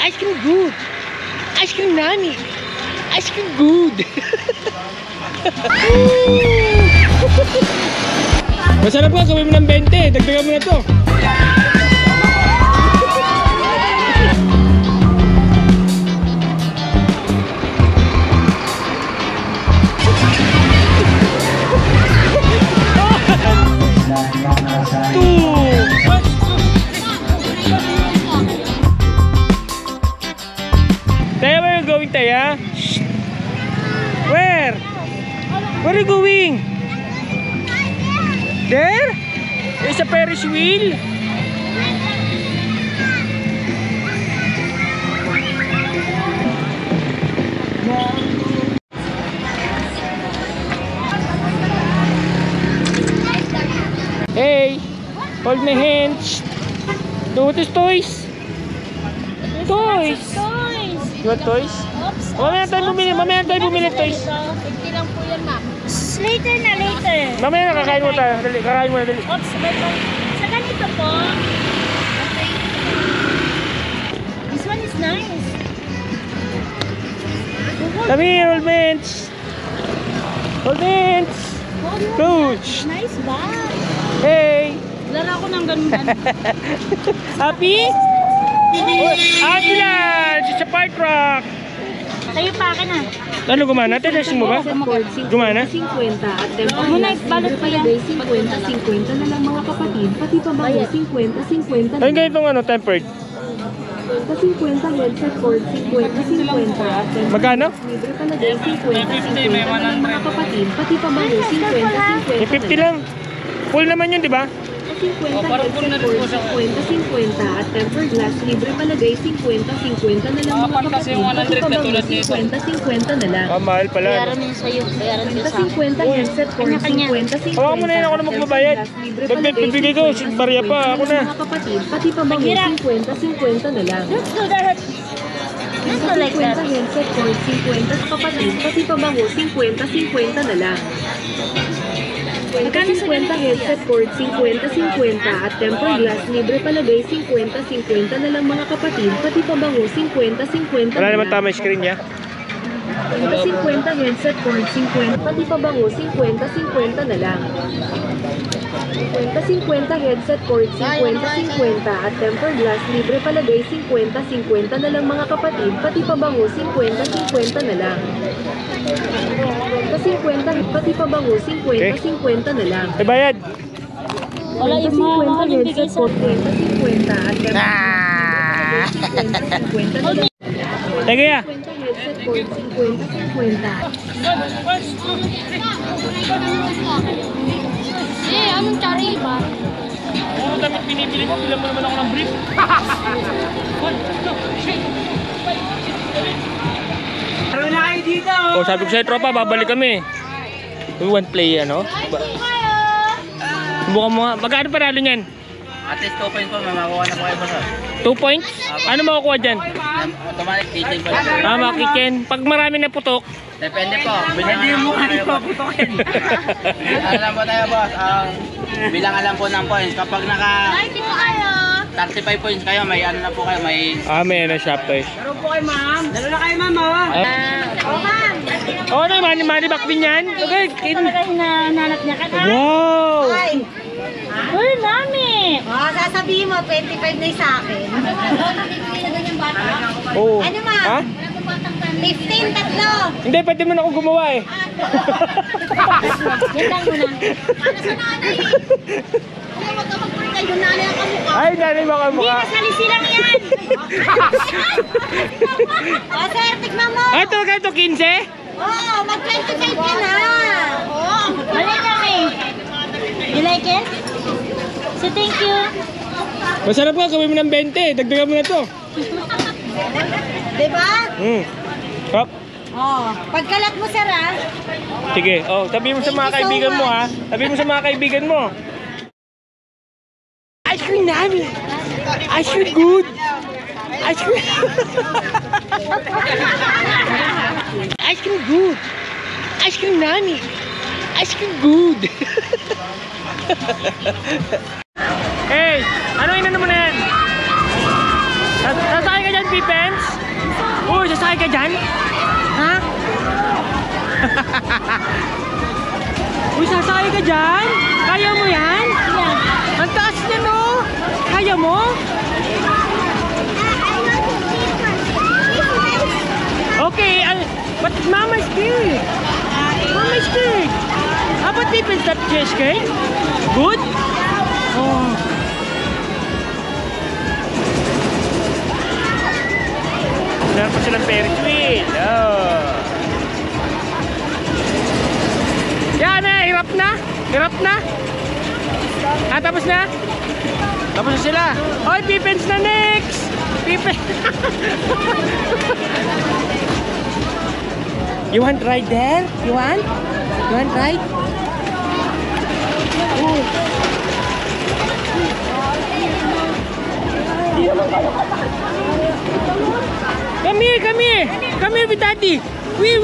Ice cream good. Ice cream nani. Ice cream good. Masarap nga, gawin mo ng 20. Dagdagan mo na to. Taya, where are you going, Taya? Where? Where are you going? There? There's a Ferris wheel. Hey, hold my hands. What is toys? Toys. You want toys? Mamaya tayo bumili toys. 50 lang po yan, ma'am. Later na, later. Mamaya na, kakain mo tayo. Dali, kakain mo na, dali. Oops, sa ganito po. This one is nice. Come here, old mans. Old mans. Coach. Nice bag. Hey. Lala ko ng ganun. Happy? Ambulance! It's a fire truck! Sa'yo pa akin ah. Ano, gumana? Testing mo ba? Gumana? 50 at tempo plus libre palagay 50 na lang mga kapatid, pati pa ba 50 Ayun ganitong ano, tempered. 50 headset cord 50 at tempo Magkano? libre palagay 50 na lang mga kapatid, pati pa ba 50 May 50 lang. Full naman yun, di ba? 50 headset cord 50 at tempered glass libre palagay 50 na lang mga kapatid, pati pa ba 50 na lang. Ah, mahal pala. Bayaran mo yun sa'yo. Bayaran mo sa 50 headset cord 50 Hawakan mo na yun, ako na magbabayad. Bibigay ko, barya pa, ako na. mga kapatid, pati pa ba 50 na lang. Let's do that. Let's do like that. 50 headset cord 50 kapatid, pati pa ba 50 na lang. 50 headset cord 50 at tempered glass libre palagay 50 na lang mga kapatid, pati pa ba 50 Wala na naman lang. tama yung screen niya. 50 headset cord 50, pati pa ba 50 na lang. 50 headset cord 50 at tempered glass libre palagay 50 na lang mga kapatid, pati pa ba 50 na lang. 50 pati pa ba 50 na lang. May bayad. Wala yung mga mahal yung bigay headset sa... cord 50 at tempered glass 50 na lang. Teka ya. 50 headset cord 50. Anong chari ba? Oo, dapat pinipili ko. Bilang mo naman ako ng brief. Tara na kayo dito. Oh, sabi ko sa'yo, tropa, babalik kami. We want play, ano? Subukan mo nga. Magkano panalo niyan? At least 2 points po, may makuha na po kayo boss. 2 points? Ano makukuha dyan? Automatic kitchen po. Makikin. Pag marami na putok. Depende po. Hindi mo kanina puputokin. Ano lang po tayo boss, bilangan lang po ng points. Kapag naka 35 points kayo, may ano na po kayo, may... May ano, shop toys. Laro po kayo ma'am. Laro na kayo ma'am Oo na, money back din yan. Okay. Talaga hinahanap niya ka. Wow! Uy, mami! Sasabihin mo, 25 na yung sa akin. Oo. Ano, ma'am? Ha? 15, tatlo. Hindi, pwede mo na ako gumawa eh. Yan lang muna. Para sa nanay. Kung wag ka mag-purkay, yung nanay ang kamukha. Ay, nanay mo Hindi, kamukha. nasalisi lang yan! O, sir, tikman mo. Ah, ito, ito, 15? Oo, mag-25 ka na. Oo. Mali kami. You like it? So, thank you. Masarap ka, gawin mo ng 20. Dagdagan mo na to. Diba? Hop. Oo. Pagkalat mo, sir, ha? Sige. Oh, sabihin mo sa mga Thank you so kaibigan mo, ha. much. Sabihin mo sa mga kaibigan mo. Ice cream namin. Ice cream good. Ice cream. Ice cream good. Ice cream nani. Ice cream good. Hey, ano inano mo na yan? Sasakay ka dyan, Pipens? Uy, sasakay ka dyan? Ha? Uy, sasakay ka dyan? Kaya mo yan? Ang taas niya, no? Kaya mo? Okay, but Mama's scared. Mama's scared. How about Pipens that scared? Good? Oh. Meron pa silang Ferris wheel. Oh. Yan na, hirap na. Hirap na. Ah, tapos na? Tapos na sila. Oy, Pipens na next. Pipens. You want ride there? You want? You want ride? Oh. Come here, come here. Come here with daddy. We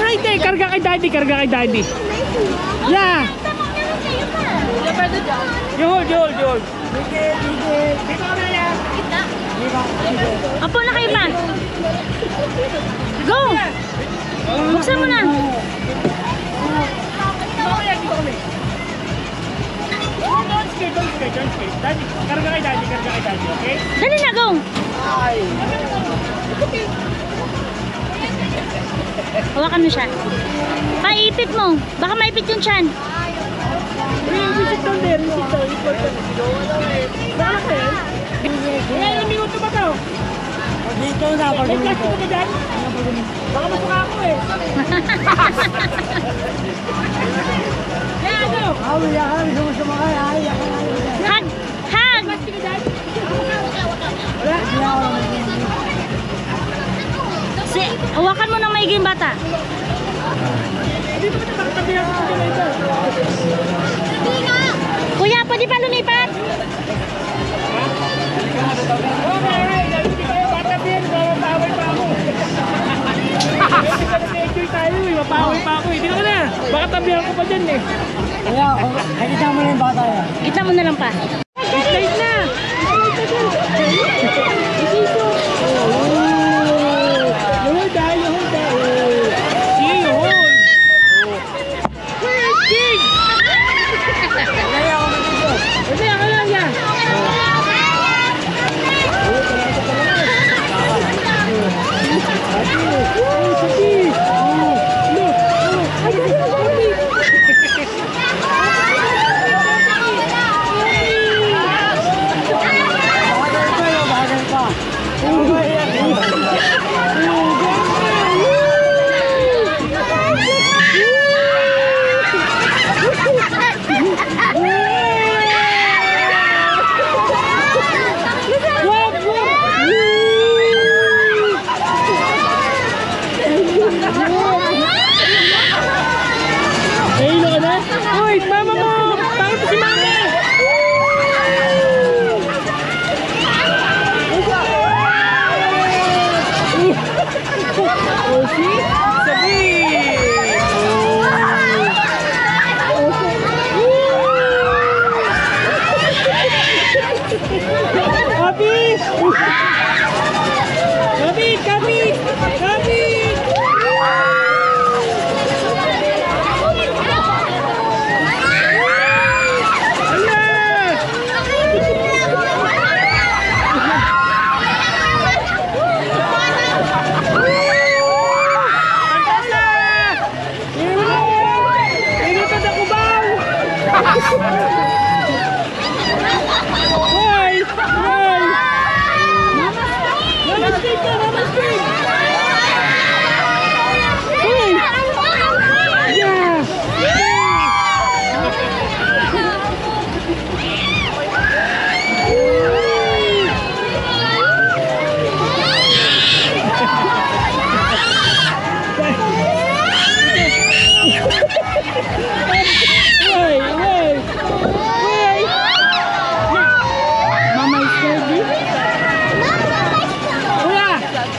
right there. Karga kay daddy, karga kay daddy. Yeah. You hold. Apo na kayo pa. Go! Buksan mo na. Don't skate. Daddy, karga kay daddy, okay? Dali na, go! Hawakan mo siya. Paipit mo. Baka maipit yung tiyan. Visit down there, ilang minuto ba ito? Dito na, pag-minuto. Baka masuka ako eh. Kaya ano? Hug! Hug! Hawakan mo ng maiging bata. Kuya, pwede pa lumipat? Mapaway pa ako eh. Dito ka na. Baka tabihan ko pa dyan eh. Kaya, nakita mo na yung bata yan. Kita mo na lang pa. Slide na. Hold ah, you hold ah. See, you hold. Where's King? Kasi ako lang yan. Uy, mama mo! Bakit si mama? Oh, see? Sabi! Kapit! Kapit! Hoy! Mama is ready.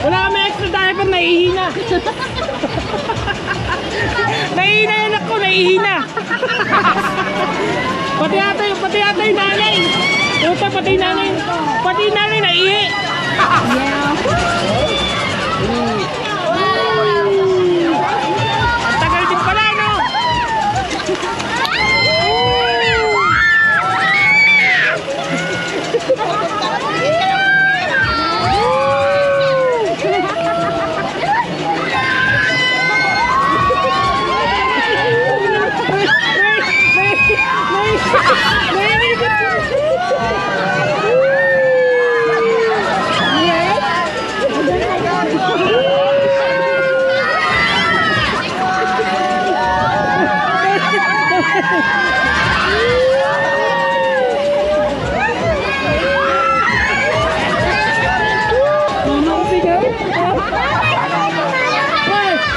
Wala kami extra diaper, naihina. Naihina yan ako, naihina. Pati yata yung nanay. Pati nanay naihi. Ang tagal din pala, no?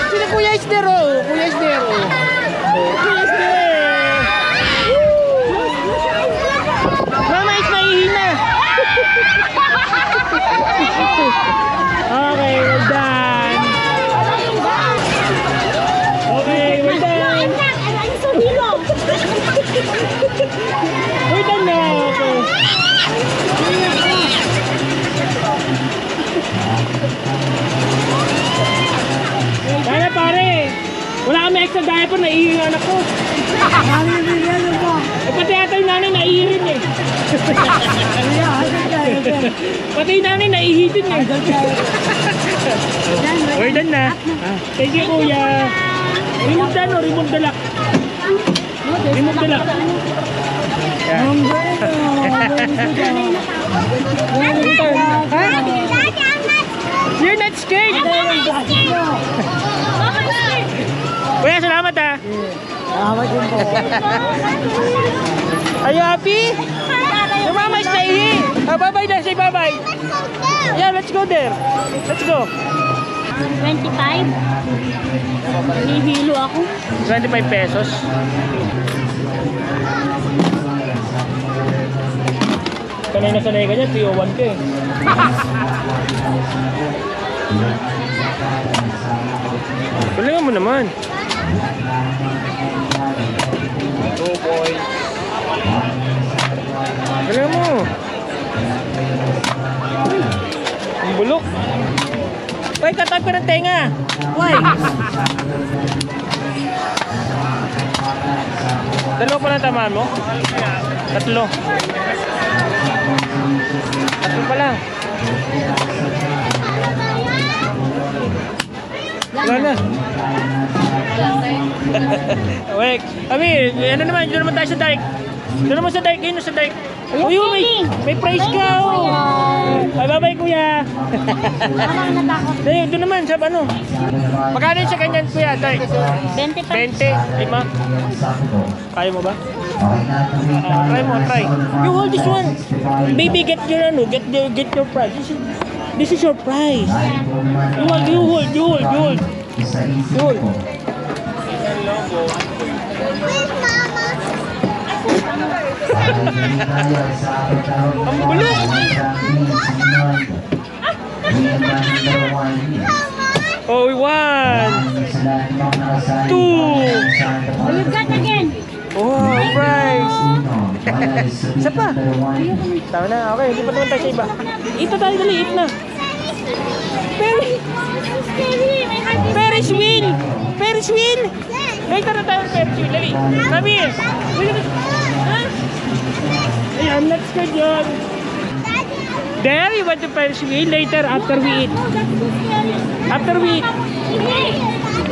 Sino Kuya Isdero? Kuya Isdero. Kuya Isdero. Mama is mahihina. Okay, we're done. Okay, we're done. We're done na. Okay. Kaya pare, wala kami extra diaper, naiihi yung anak ko. Pati ata yung nanay naiihi rin eh. Pati yung nanay naiihi din eh. We're done na. Thank you kuya. Remove na no, remove the lock. Remove the lock. You're not scared? Kuya, salamat ha. Salamat din po. Are you happy? Your mama is naihi. Bye-bye na, say bye-bye. Yeah, let's go there. Let's go. 25. Nihilo ako. 25 pesos. Sanay na sanay ka dyan, 301 ka eh. Galingan mo naman. Oh boy. Galingan mo. Ang bulok. Uy, katay pa ng tenga. Uy. Dalawa pa lang tamaan mo? Tatlo. Tatlo pa lang. Wala na. Wait. Ami, ano naman? Doon naman tayo sa dike. Doon naman sa dike. Yun sa dike. Uy, may price ka. Ay, bye-bye kuya. Doon naman sa ano. Magkano sa kanyan kuya? Dike? 25. 20. 5. Kaya mo ba? Try mo, try. You hold this one. Baby, get your ano, get your prize. This is your prize. You hold. Ang bulok. Oh, 1, 2. You got again. Oh, prize. Isa pa. Tama na, okay. Hindi pa naman tayo sa iba. Ito tayo, dali. Ito na. Ferris wheel. Ferris wheel. Later na tayo Ferris wheel. Dali. Sabi. Ha? Ayan, let's go yun. There, you want to Ferris wheel? Later, after we eat. After we eat.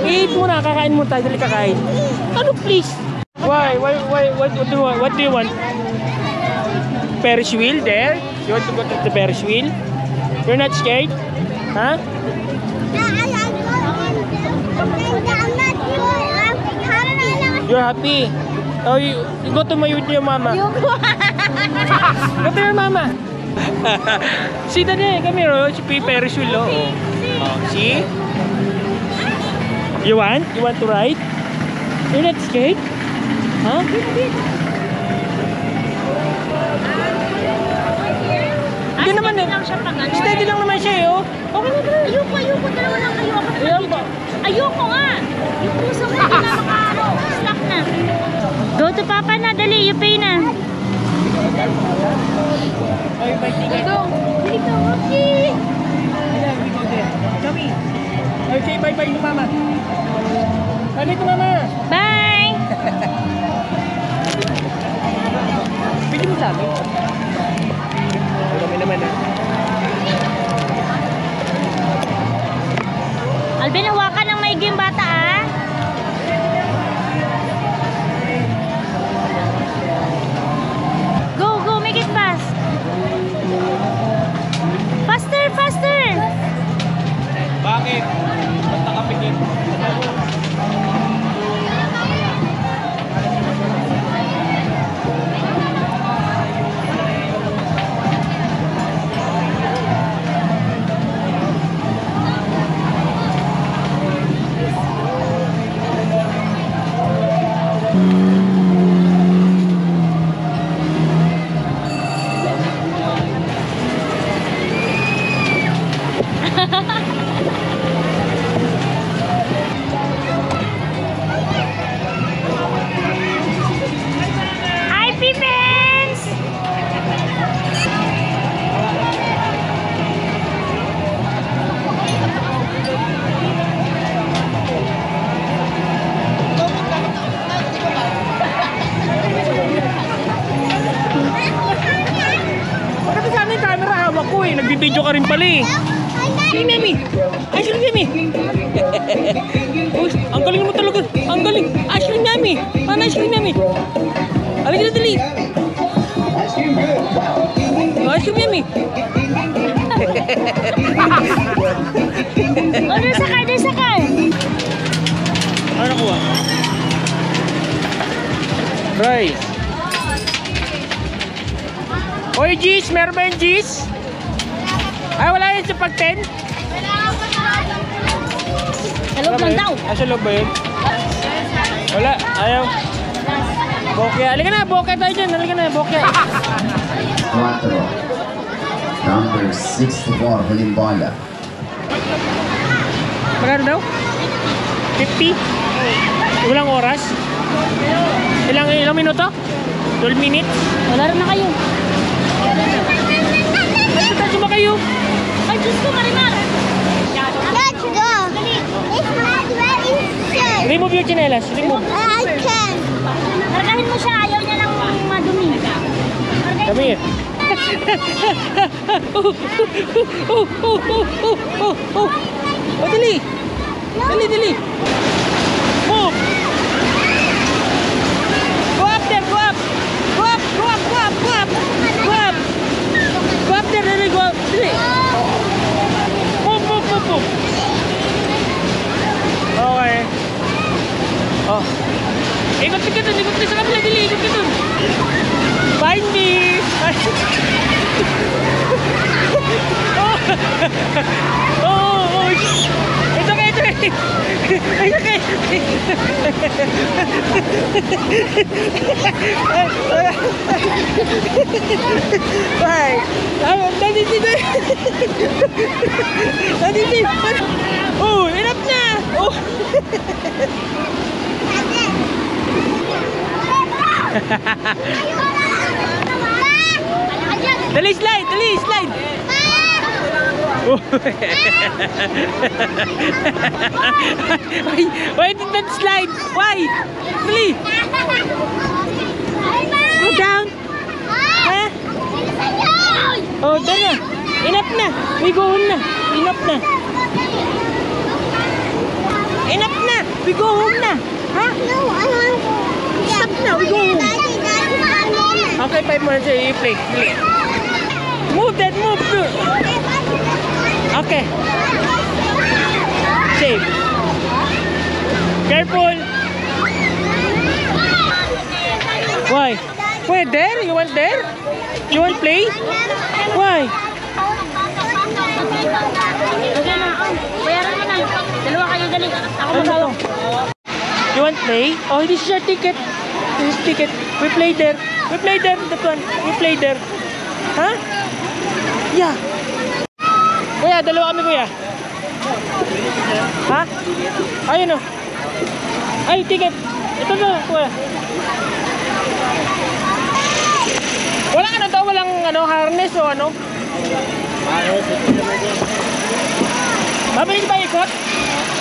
Eat muna, kakain mo tayo. Dali kakain. Ano, please? Why? What do you want? Ferris wheel there? You want to go to the Ferris wheel? You're not scared? Huh? You're happy? Oh, you go to with your mama. Go to your mama. See daddy, come here. Oh, si Ferris wheel. Oh. See? You want? You want to ride? You're not scared? Huh? Hindi naman eh. Steady lang naman siya eh. Oh. Okay na bro. Ayoko. Dalawa lang kayo. Ayan ba? Ayoko nga. Yung puso ko na stop na. Go to Papa na. Dali. You pay na. Oh, you buy ticket. Go. Dito, okay. Ayan, we go there. Kami. Oh, say bye-bye to mama. Bye to mama. Bye. Pwede mo sa amin? Kami naman ah. Alvin, hawakan ng maigi yung bata ah. Go, go, make it fast. Faster, faster. Bakit? Basta ka pikit. Hi, Pippins! Bakit sa amin camera hawak ko eh? Nagbibideo ka rin pala eh. Ay, Mami! Ashley, Mami! Uy, ang galing mo talaga. Ang galing. Ashley, Mami! Paano Ashley, Mami? Halika na dali. Ashley, Mami! Oh, doon sakay, doon sakay. Ano nakuha? Rice. Oy, Gis! Meron ba yung Gis? Ay, wala yun sa pag-10? Hello, lang daw. Ah, sa loob ba yun? Wala, ayaw. Bokya. Halika na, bokya tayo dyan. Halika na, bokya. 4. Number 64, huling bola. Magkano daw? 50? Walang oras? Ilang minuto? 12 minutes? Wala rin na kayo. Ay, tayo ba kayo? Ay, Diyos ko, Marimar. Let's go. It's not very safe. Remove your chinelas. Remove. I can. Kargahin mo siya, ayaw niya lang madumi. Kargahin Come here. Oh, dali. Dali, dali. Move. Go up there, go up. Go up, go up, go up, go up. Go up. Go up there, dali, go up. Dali. Move, move, move, move. Okay. Oh. Ikot ka dun, ikot ka sa kabila, dali, ikot ka dun. Find me. Oh, it's okay, it's okay. It's okay. Bye. Oh, enough na. Oh. Dali, slide, dali, slide. Oh. Why did that slide? Why? Dali. Go down. Huh? Oh, done na. Enough na. We go home na. Enough na. Enough na. We go home na. Ha? No, I want to. Stop na. We go home. Daddy. Okay, 5 more. You play. Play. Move that. Move. Okay. Safe. Careful. Why? Wait, there? You want there? You want play? Why? Okay na. Bayaran mo na. Dalawa kayo, dali. Ako mag-awa. You want play? Oh, this is your ticket. This is ticket. We play there. We play there. That one. We play there. Huh? Yeah. Kuya, dalawa kami kuya. Ha? Ayun o. Ay, ticket. Ito na, kuya. Walang ano to, walang ano, harness o ano? Mabilis ba ikot?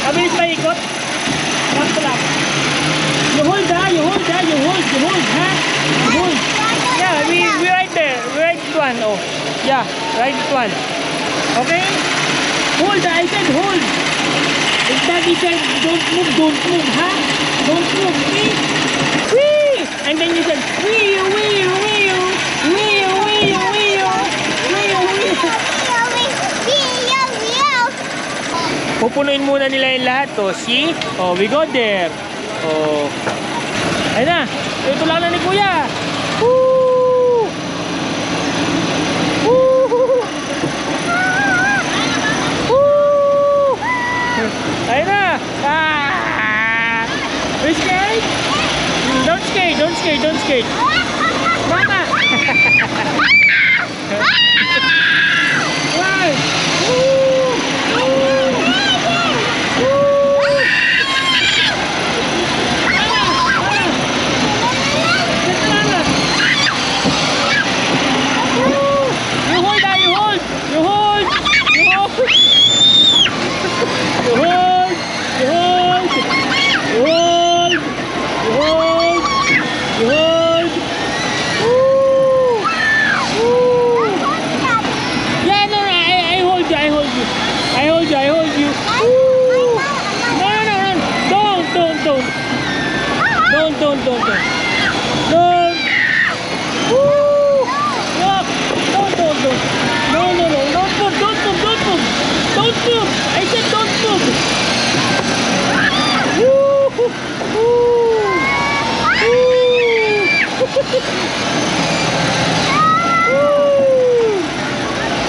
Mabilis ba ikot? Sakto lang. You hold ha, you hold ha, you hold, ha? You hold. Yeah, we right there. We right this one, oh. Yeah, right this one. Okay? Hold ha, I said hold. If daddy said don't move, ha? Don't move, okay? Whee! And then you said, wee, wee, wee, wee, wee, wee, wee, wee. Pupunuin muna nila yung lahat to. See? Oh, we go there. Oh. Ayun na. Ito lang na ni Kuya. Woo! Woo! Woo! Ayun na. Ah! Are you scared? Don't skate, don't skate, don't skate. Mama! Why? Woo!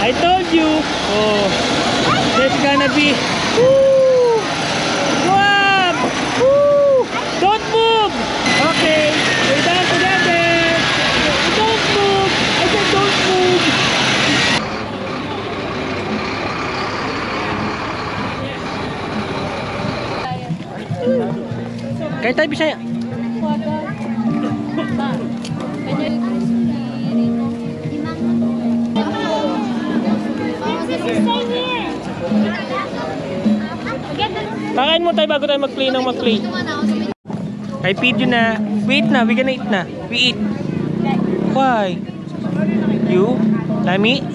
I told you. Oh, there's gonna be. Woo! Whoa! Woo! Don't move. Okay, we're done together. Don't move. I said don't move. Kahit tayo Bisaya. Pakain mo tayo bago tayo mag-play ng mag-play. I feed you na. We eat na. We gonna eat na. We eat. Why? You? Lami?